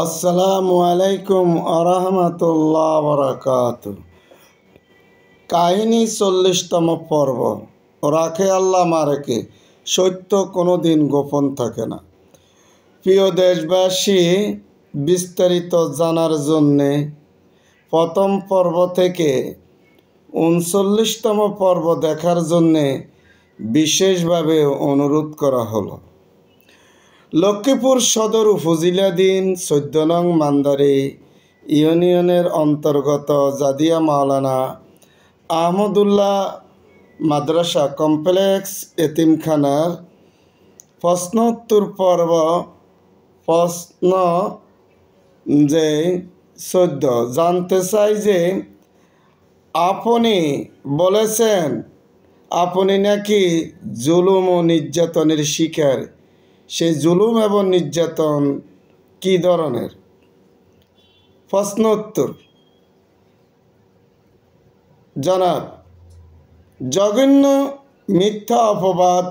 আসসালামু আলাইকুম আরহামাতুল্লাহ বারাকাতু। কাহিনী 40তম পর্ব। রাখে আল্লাহ মারেকে, সত্য কোনো দিন গোপন থাকে না। প্রিয় দেশবাসী, বিস্তারিত জানার জন্যে প্রথম পর্ব থেকে 39তম পর্ব দেখার জন্যে বিশেষভাবে অনুরোধ করা হলো। লক্ষ্মীপুর সদর উপজেলাধীন 14 নং মান্দারি ইউনিয়নের অন্তর্গত জাদিয়া মাওলানা আহমদুল্লাহ মাদ্রাসা কমপ্লেক্স এতিমখানার প্রশ্নোত্তর পর্ব। প্রশ্ন যে 14 জানতে চাই যে আপনি বলেছেন আপনি নাকি জুলুম ও নির্যাতনের শিকার। সেই জুলুম এবং নির্যাতন কী ধরনের? প্রশ্নোত্তর: জনাব, জঘন্য মিথ্যা অপবাদ,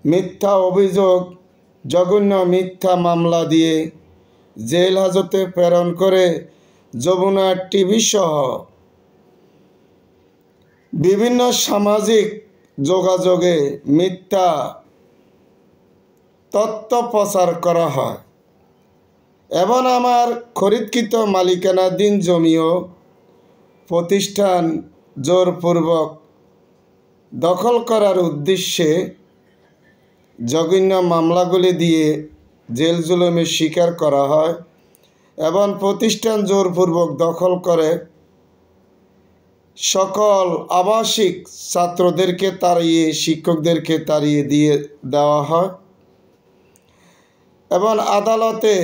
মিথ্যা অভিযোগ, জঘন্য মিথ্যা মামলা দিয়ে জেল হাজতে প্রেরণ করে যমুনা টিভি সহ বিভিন্ন সামাজিক যোগাযোগে মিথ্যা তথ্য প্রচার করা হয় এবং আমার খরিদকৃত মালিকানাধীন জমি ও প্রতিষ্ঠান জোরপূর্বক দখল করার উদ্দেশ্যে জঘন্য মামলাগুলি দিয়ে জেল জুলুমের শিকার করা হয় এবং প্রতিষ্ঠান জোরপূর্বক দখল করে সকল আবাসিক ছাত্রদেরকে তাড়িয়ে শিক্ষকদেরকে তাড়িয়ে দিয়ে দেওয়া হয় এবং আদালতে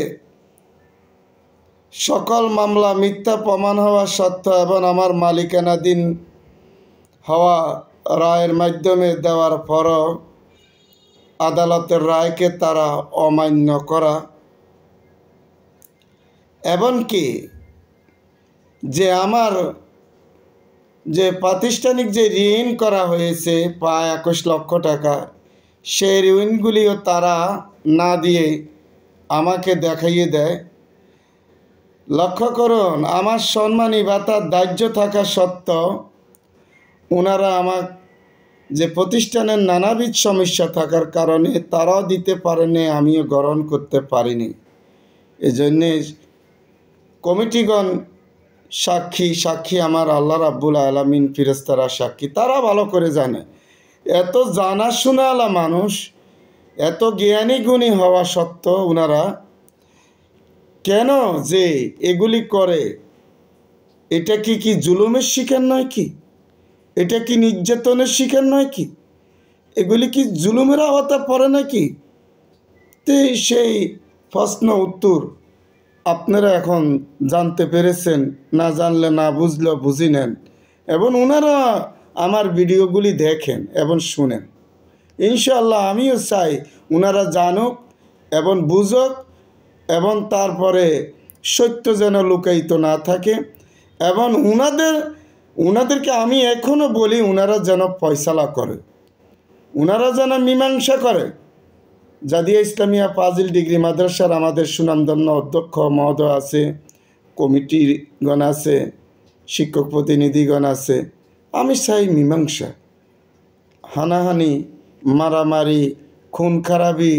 সকল মামলা মিথ্যা প্রমাণ হওয়া সত্ত্বেও এবং আমার মালিকানাধীন হওয়া রায়ের মাধ্যমে দেওয়ার পরও আদালতের রায়কে তারা অমান্য করা, এমনকি যে আমার যে প্রাতিষ্ঠানিক যে ঋণ করা হয়েছে প্রায় 21 লক্ষ টাকা, সেই ঋণগুলিও তারা না দিয়ে আমাকে দেখাইয়ে দেয়। লক্ষ্য করুন, আমার সম্মানী ভাতার দাহ্য থাকা সত্ত্বেও ওনারা আমার যে প্রতিষ্ঠানের নানাবিধ সমস্যা থাকার কারণে তারাও দিতে পারেনি, আমিও গ্রহণ করতে পারিনি। এজন্যে কমিটিগণ সাক্ষী আমার আল্লাহ রাব্বুল আলামিন, ফেরেশতারা সাক্ষী। তারা ভালো করে জানে, এত জানাশোনাওয়ালা মানুষ, এত জ্ঞানী গুণী হওয়া সত্ত্বেও ওনারা কেন যে এগুলি করে? এটা কি জুলুমের শিকার নয় কি? এটা কি নির্যাতনের শিকার নয় কি? এগুলি কি জুলুমের আওতা পড়ে নাকি? তো সেই প্রশ্ন উত্তর আপনারা এখন জানতে পেরেছেন, না জানলে না বুঝলেও বুঝি নেন এবং ওনারা আমার ভিডিওগুলি দেখেন এবং শুনেন। ইনশাআল্লাহ আমিও চাই ওনারা জানুক এবং বুঝুক এবং তারপরে সত্য যেন লুকায়িত না থাকে এবং ওনাদেরকে আমি এখনও বলি ওনারা যেন ফয়সালা করে, ওনারা যেন মীমাংসা করে। জাদিয়া ইসলামিয়া ফাজিল ডিগ্রি মাদ্রাসার আমাদের সুনামধন্য অধ্যক্ষ মহোদয় আছে, কমিটিগণ আছে, শিক্ষক প্রতিনিধিগণ আছে। আমি চাই মীমাংসা, হানাহানি, মারামারি, খুন খারাপি,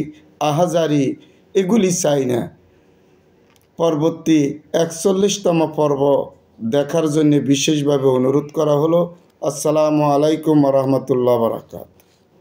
আহাজারি এগুলি চাই না। পরবর্তী 41তম পর্ব দেখার জন্য বিশেষভাবে অনুরোধ করা হলো। আসসালামু আলাইকুম রহমতুল্লাহ বারাকাতুহু।